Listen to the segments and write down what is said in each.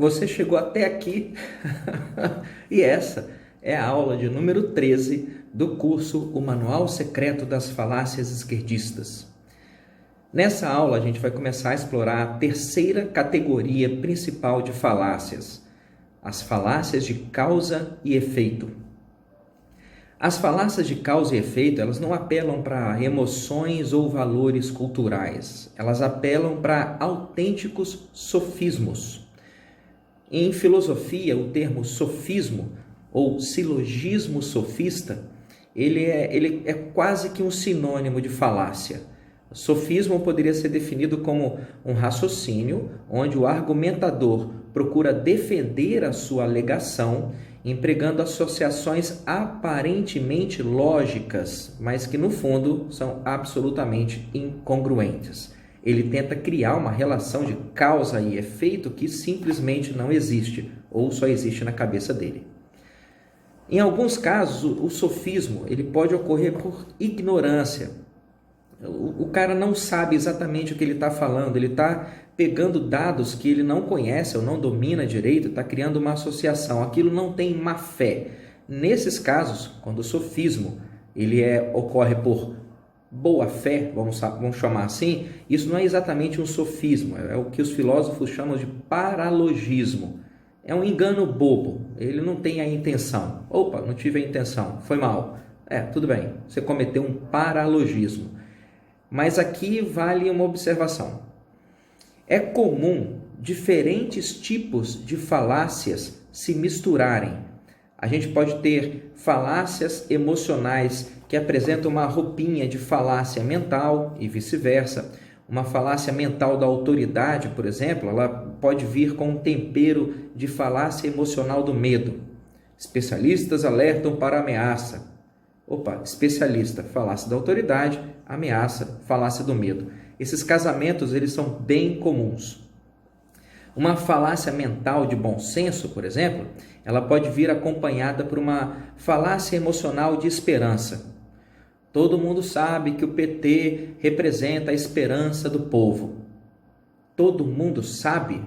você chegou até aqui e essa é a aula de número 13 do curso O Manual Secreto das Falácias Esquerdistas. Nessa aula a gente vai começar a explorar a terceira categoria principal de falácias, as falácias de causa e efeito. As falácias de causa e efeito, elas não apelam para emoções ou valores culturais, elas apelam para autênticos sofismos. Em filosofia, o termo sofismo ou silogismo sofista, ele é quase que um sinônimo de falácia. Sofismo poderia ser definido como um raciocínio onde o argumentador procura defender a sua alegação empregando associações aparentemente lógicas, mas que no fundo são absolutamente incongruentes. Ele tenta criar uma relação de causa e efeito que simplesmente não existe ou só existe na cabeça dele. Em alguns casos, o sofismo ele pode ocorrer por ignorância. O cara não sabe exatamente o que ele está falando, ele está pegando dados que ele não conhece ou não domina direito, está criando uma associação, aquilo não tem má fé. Nesses casos, quando o sofismo ocorre por boa fé, vamos chamar assim, isso não é exatamente um sofismo, é o que os filósofos chamam de paralogismo. É um engano bobo, ele não tem a intenção. Opa, não tive a intenção, foi mal. Tudo bem, você cometeu um paralogismo. Mas aqui vale uma observação. É comum diferentes tipos de falácias se misturarem. A gente pode ter falácias emocionais que apresentam uma roupinha de falácia mental e vice-versa. Uma falácia mental da autoridade, por exemplo, ela pode vir com um tempero de falácia emocional do medo. Especialistas alertam para a ameaça. Especialista, falácia da autoridade, ameaça, falácia do medo. Esses casamentos, eles são bem comuns. Uma falácia mental de bom senso, por exemplo, ela pode vir acompanhada por uma falácia emocional de esperança. Todo mundo sabe que o PT representa a esperança do povo. Todo mundo sabe?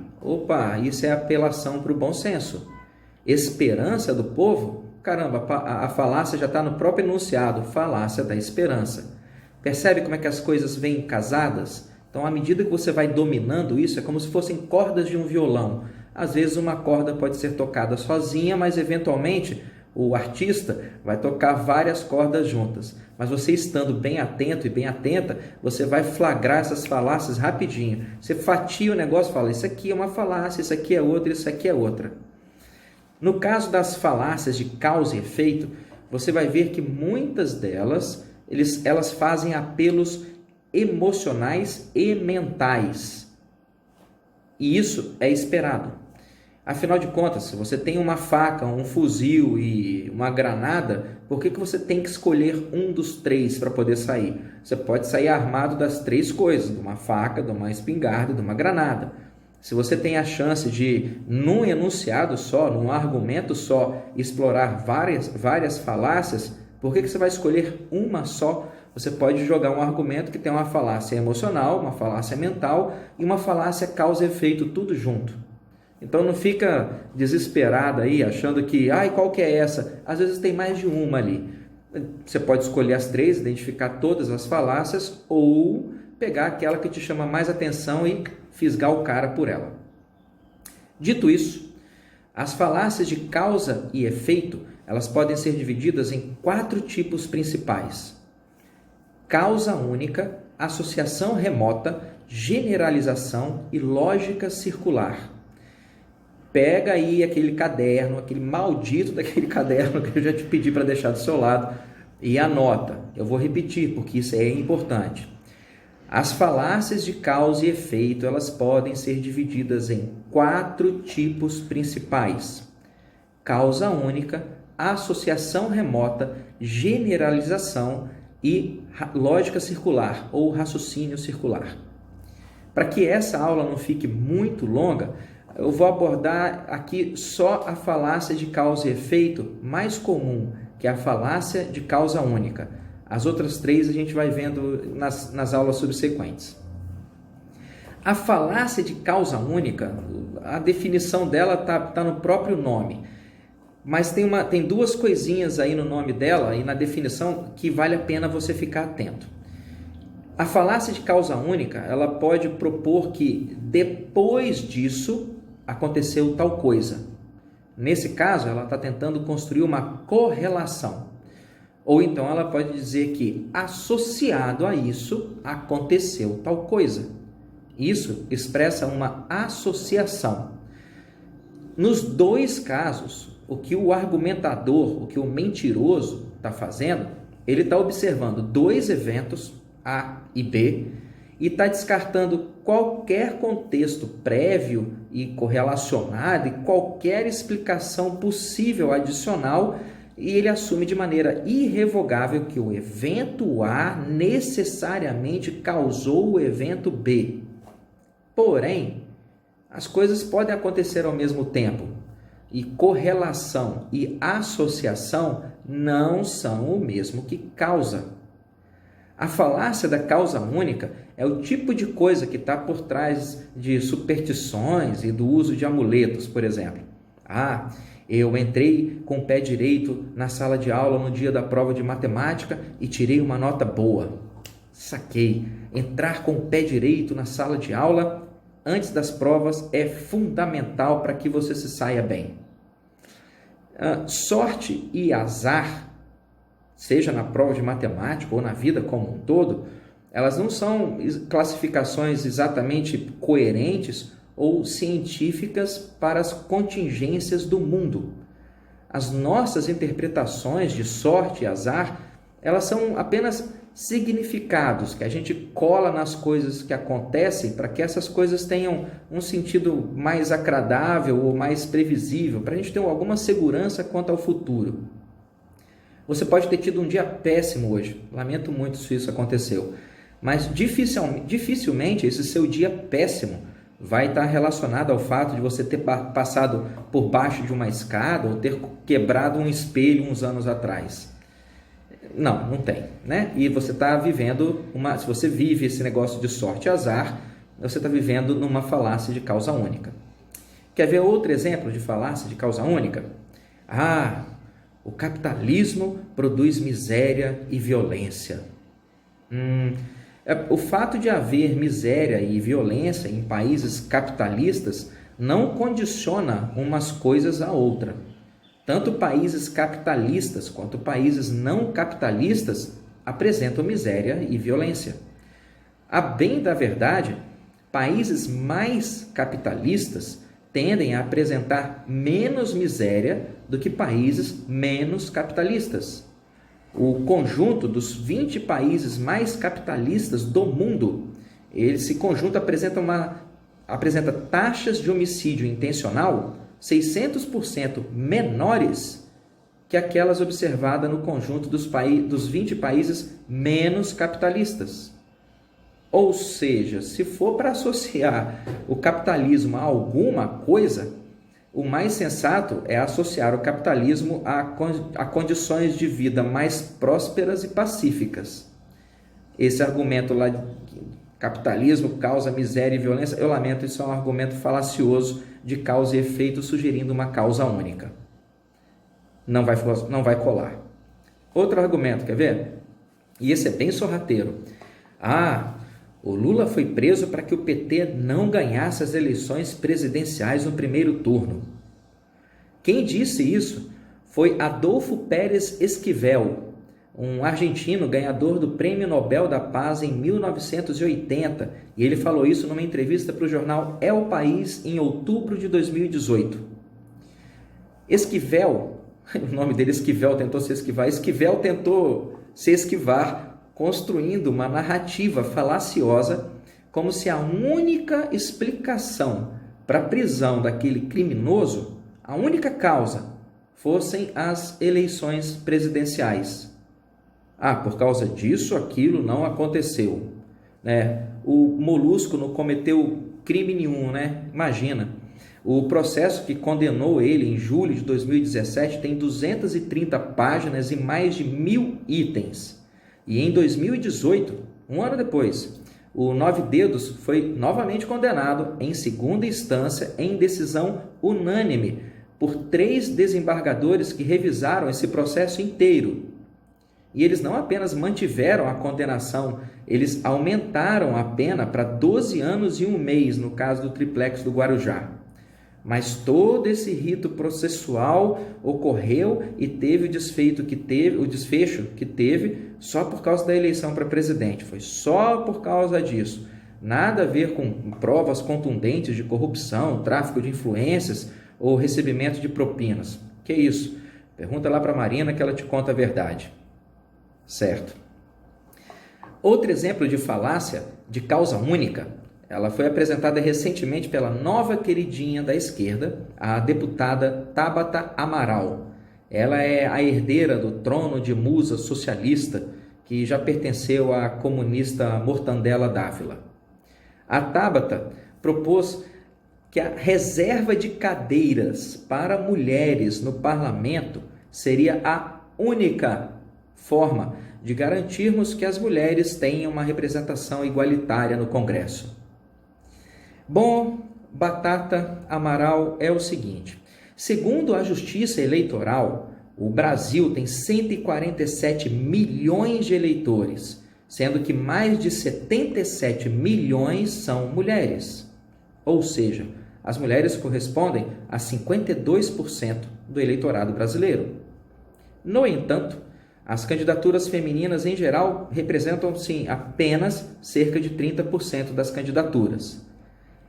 Isso é apelação para o bom senso. Esperança do povo? Caramba, a falácia já está no próprio enunciado, falácia da esperança. Percebe como é que as coisas vêm casadas? Então, à medida que você vai dominando isso, é como se fossem cordas de um violão. Às vezes uma corda pode ser tocada sozinha, mas eventualmente o artista vai tocar várias cordas juntas. Mas você estando bem atento e bem atenta, você vai flagrar essas falácias rapidinho. Você fatia o negócio e fala, isso aqui é uma falácia, isso aqui é outra, isso aqui é outra. No caso das falácias de causa e efeito, você vai ver que muitas delas, elas fazem apelos emocionais e mentais. E isso é esperado. Afinal de contas, se você tem uma faca, um fuzil e uma granada, por que você tem que escolher um dos três para poder sair? Você pode sair armado das três coisas, de uma faca, de uma espingarda, de uma granada. Se você tem a chance de, num enunciado só, num argumento só, explorar várias falácias, por que você vai escolher uma só? Você pode jogar um argumento que tem uma falácia emocional, uma falácia mental e uma falácia causa e efeito, tudo junto. Então não fica desesperado aí, achando que, qual que é essa? Às vezes tem mais de uma ali. Você pode escolher as três, identificar todas as falácias ou pegar aquela que te chama mais atenção e fisgar o cara por ela. Dito isso, as falácias de causa e efeito, elas podem ser divididas em 4 tipos principais: causa única, associação remota, generalização e lógica circular. Pega aí aquele caderno, aquele maldito daquele caderno que eu já te pedi para deixar do seu lado e anota. Eu vou repetir porque isso é importante. As falácias de causa e efeito, elas podem ser divididas em 4 tipos principais: causa única, associação remota, generalização e lógica circular ou raciocínio circular. Para que essa aula não fique muito longa, eu vou abordar aqui só a falácia de causa e efeito mais comum, que é a falácia de causa única. As outras 3 a gente vai vendo nas aulas subsequentes. A falácia de causa única, a definição dela tá no próprio nome. Mas tem duas coisinhas aí no nome dela e na definição que vale a pena você ficar atento. A falácia de causa única, ela pode propor que depois disso aconteceu tal coisa. Nesse caso, ela está tentando construir uma correlação. Ou então ela pode dizer que associado a isso aconteceu tal coisa. Isso expressa uma associação. Nos dois casos, o que o argumentador, o que o mentiroso está fazendo, ele está observando dois eventos, A e B, e está descartando qualquer contexto prévio e correlacionado e qualquer explicação possível adicional, e ele assume de maneira irrevogável que o evento A necessariamente causou o evento B. Porém, as coisas podem acontecer ao mesmo tempo, e correlação e associação não são o mesmo que causa. A falácia da causa única é o tipo de coisa que está por trás de superstições e do uso de amuletos, por exemplo. Eu entrei com o pé direito na sala de aula no dia da prova de matemática e tirei uma nota boa. Saquei. Entrar com o pé direito na sala de aula antes das provas é fundamental para que você se saia bem. Sorte e azar, seja na prova de matemática ou na vida como um todo, elas não são classificações exatamente coerentes ou científicas para as contingências do mundo. As nossas interpretações de sorte e azar, elas são apenas significados que a gente cola nas coisas que acontecem para que essas coisas tenham um sentido mais agradável ou mais previsível, para a gente ter alguma segurança quanto ao futuro. Você pode ter tido um dia péssimo hoje, lamento muito se isso aconteceu, mas dificilmente esse seu dia péssimo vai estar relacionado ao fato de você ter passado por baixo de uma escada ou ter quebrado um espelho uns anos atrás. Não tem, né? E você está vivendo se você vive esse negócio de sorte e azar, você está vivendo numa falácia de causa única. Quer ver outro exemplo de falácia de causa única? O capitalismo produz miséria e violência. O fato de haver miséria e violência em países capitalistas não condiciona umas coisas a outra. Tanto países capitalistas quanto países não capitalistas apresentam miséria e violência. A bem da verdade, países mais capitalistas tendem a apresentar menos miséria do que países menos capitalistas. O conjunto dos 20 países mais capitalistas do mundo, esse conjunto apresenta taxas de homicídio intencional 600% menores que aquelas observadas no conjunto dos 20 países menos capitalistas. Ou seja, se for para associar o capitalismo a alguma coisa, o mais sensato é associar o capitalismo a condições de vida mais prósperas e pacíficas. Esse argumento lá de capitalismo causa miséria e violência, eu lamento, isso é um argumento falacioso de causa e efeito, sugerindo uma causa única. Não vai colar. Outro argumento, quer ver? E esse é bem sorrateiro. O Lula foi preso para que o PT não ganhasse as eleições presidenciais no primeiro turno. Quem disse isso foi Adolfo Pérez Esquivel, um argentino ganhador do Prêmio Nobel da Paz em 1980, e ele falou isso numa entrevista para o jornal El País em outubro de 2018. Esquivel, o nome dele Esquivel, tentou se esquivar, Esquivel tentou se esquivar construindo uma narrativa falaciosa como se a única explicação para a prisão daquele criminoso, a única causa, fossem as eleições presidenciais. Por causa disso, aquilo não aconteceu. O Molusco não cometeu crime nenhum, Imagina. O processo que condenou ele em julho de 2017 tem 230 páginas e mais de 1.000 itens. E em 2018, um ano depois, o Nove Dedos foi novamente condenado em segunda instância em decisão unânime por 3 desembargadores que revisaram esse processo inteiro. E eles não apenas mantiveram a condenação, eles aumentaram a pena para 12 anos e 1 mês, no caso do triplex do Guarujá. Mas todo esse rito processual ocorreu e teve o desfecho que teve só por causa da eleição para presidente. Foi só por causa disso. Nada a ver com provas contundentes de corrupção, tráfico de influências ou recebimento de propinas. Que isso? Pergunta lá para a Marina que ela te conta a verdade. Certo. Outro exemplo de falácia de causa única, ela foi apresentada recentemente pela nova queridinha da esquerda, a deputada Tabata Amaral. Ela é a herdeira do trono de musa socialista que já pertenceu à comunista Mortandela Dávila. A Tabata propôs que a reserva de cadeiras para mulheres no parlamento seria a única forma de garantirmos que as mulheres tenham uma representação igualitária no Congresso. Bom, Batata Amaral, é o seguinte: segundo a Justiça Eleitoral, o Brasil tem 147 milhões de eleitores, sendo que mais de 77 milhões são mulheres. Ou seja, as mulheres correspondem a 52% do eleitorado brasileiro. No entanto, as candidaturas femininas em geral representam, sim, apenas cerca de 30% das candidaturas.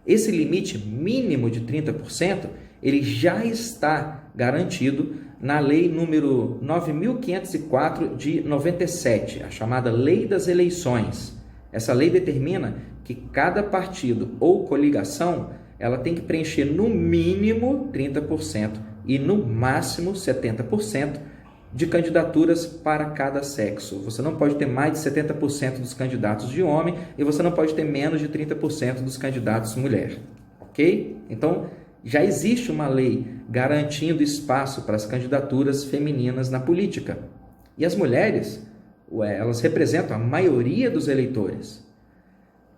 Esse limite mínimo de 30%, ele já está garantido na Lei número 9.504 de 97, a chamada Lei das Eleições. Essa lei determina que cada partido ou coligação ela tem que preencher no mínimo 30% e no máximo 70% de candidaturas para cada sexo. Você não pode ter mais de 70% dos candidatos de homem e você não pode ter menos de 30% dos candidatos mulher. Ok? Então, já existe uma lei garantindo espaço para as candidaturas femininas na política. E as mulheres, elas representam a maioria dos eleitores.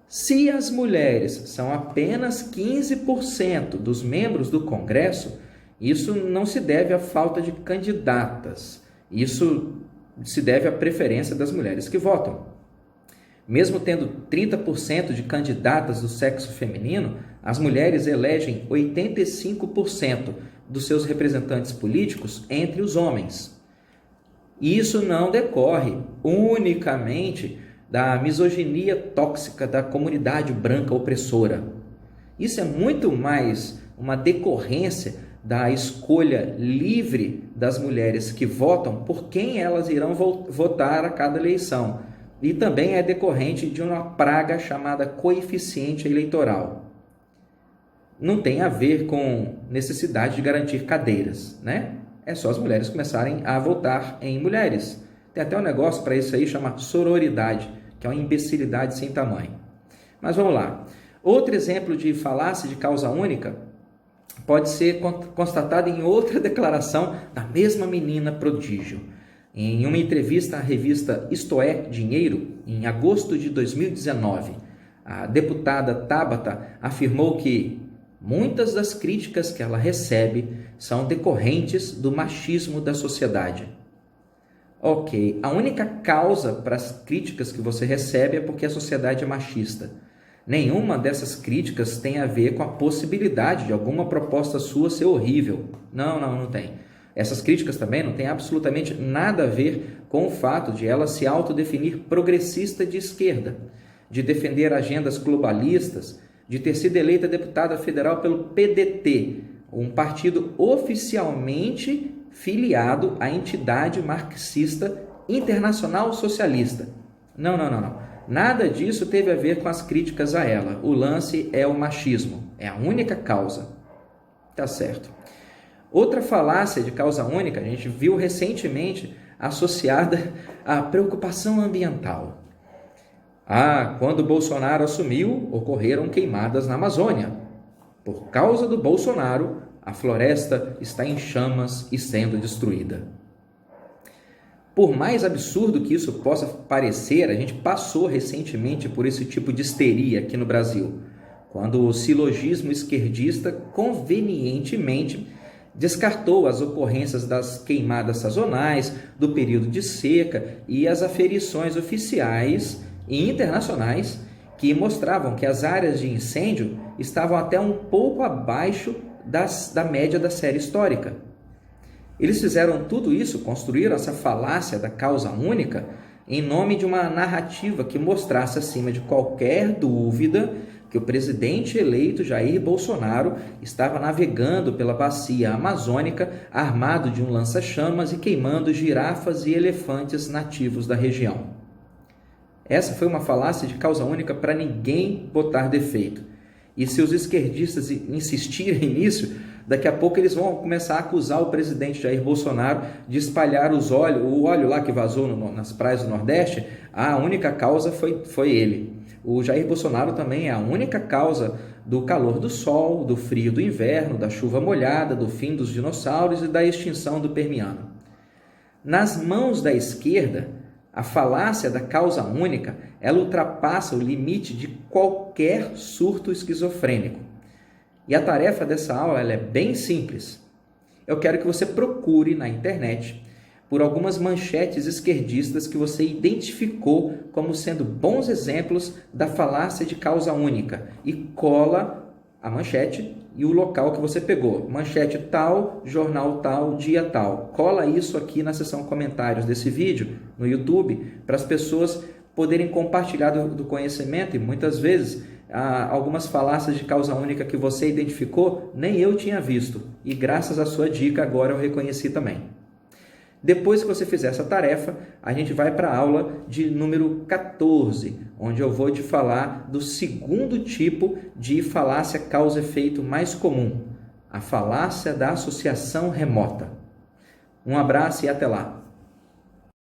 Se as mulheres são apenas 15% dos membros do Congresso, isso não se deve à falta de candidatas. Isso se deve à preferência das mulheres que votam. Mesmo tendo 30% de candidatas do sexo feminino, as mulheres elegem 85% dos seus representantes políticos entre os homens. E isso não decorre unicamente da misoginia tóxica da comunidade branca opressora. Isso é muito mais uma decorrência da escolha livre das mulheres que votam por quem elas irão votar a cada eleição. E também é decorrente de uma praga chamada coeficiente eleitoral. Não tem a ver com necessidade de garantir cadeiras, né? É só as mulheres começarem a votar em mulheres. Tem até um negócio para isso aí, chama sororidade, que é uma imbecilidade sem tamanho. Mas vamos lá. Outro exemplo de falácia de causa única pode ser constatado em outra declaração da mesma menina prodígio. Em uma entrevista à revista Isto é Dinheiro, em agosto de 2019, a deputada Tabata afirmou que muitas das críticas que ela recebe são decorrentes do machismo da sociedade. Ok, a única causa para as críticas que você recebe é porque a sociedade é machista. Nenhuma dessas críticas tem a ver com a possibilidade de alguma proposta sua ser horrível. Não tem. Essas críticas também não têm absolutamente nada a ver com o fato de ela se autodefinir progressista de esquerda, de defender agendas globalistas, de ter sido eleita deputada federal pelo PDT, um partido oficialmente filiado à entidade marxista internacional socialista. Não. Nada disso teve a ver com as críticas a ela. O lance é o machismo. É a única causa. Tá certo. Outra falácia de causa única, a gente viu recentemente associada à preocupação ambiental. Quando Bolsonaro assumiu, ocorreram queimadas na Amazônia. Por causa do Bolsonaro, a floresta está em chamas e sendo destruída. Por mais absurdo que isso possa parecer, a gente passou recentemente por esse tipo de histeria aqui no Brasil, quando o silogismo esquerdista convenientemente descartou as ocorrências das queimadas sazonais, do período de seca e as aferições oficiais e internacionais que mostravam que as áreas de incêndio estavam até um pouco abaixo da média da série histórica. Eles fizeram tudo isso, construíram essa falácia da causa única em nome de uma narrativa que mostrasse acima de qualquer dúvida que o presidente eleito Jair Bolsonaro estava navegando pela bacia amazônica armado de um lança-chamas e queimando girafas e elefantes nativos da região. Essa foi uma falácia de causa única para ninguém botar defeito. E se os esquerdistas insistirem nisso, daqui a pouco eles vão começar a acusar o presidente Jair Bolsonaro de espalhar o óleo lá que vazou nas praias do Nordeste. A única causa foi ele. O Jair Bolsonaro também é a única causa do calor do sol, do frio do inverno, da chuva molhada, do fim dos dinossauros e da extinção do Permiano. Nas mãos da esquerda, a falácia da causa única, ela ultrapassa o limite de qualquer surto esquizofrênico. E a tarefa dessa aula ela é bem simples. Eu quero que você procure na internet por algumas manchetes esquerdistas que você identificou como sendo bons exemplos da falácia de causa única e cola a manchete e o local que você pegou. Manchete tal, jornal tal, dia tal. Cola isso aqui na seção comentários desse vídeo no YouTube para as pessoas poderem compartilhar do conhecimento e muitas vezes algumas falácias de causa única que você identificou nem eu tinha visto e graças à sua dica agora eu reconheci também. Depois que você fizer essa tarefa, a gente vai para a aula de número 14, onde eu vou te falar do segundo tipo de falácia causa-efeito mais comum, a falácia da associação remota. Um abraço e até lá!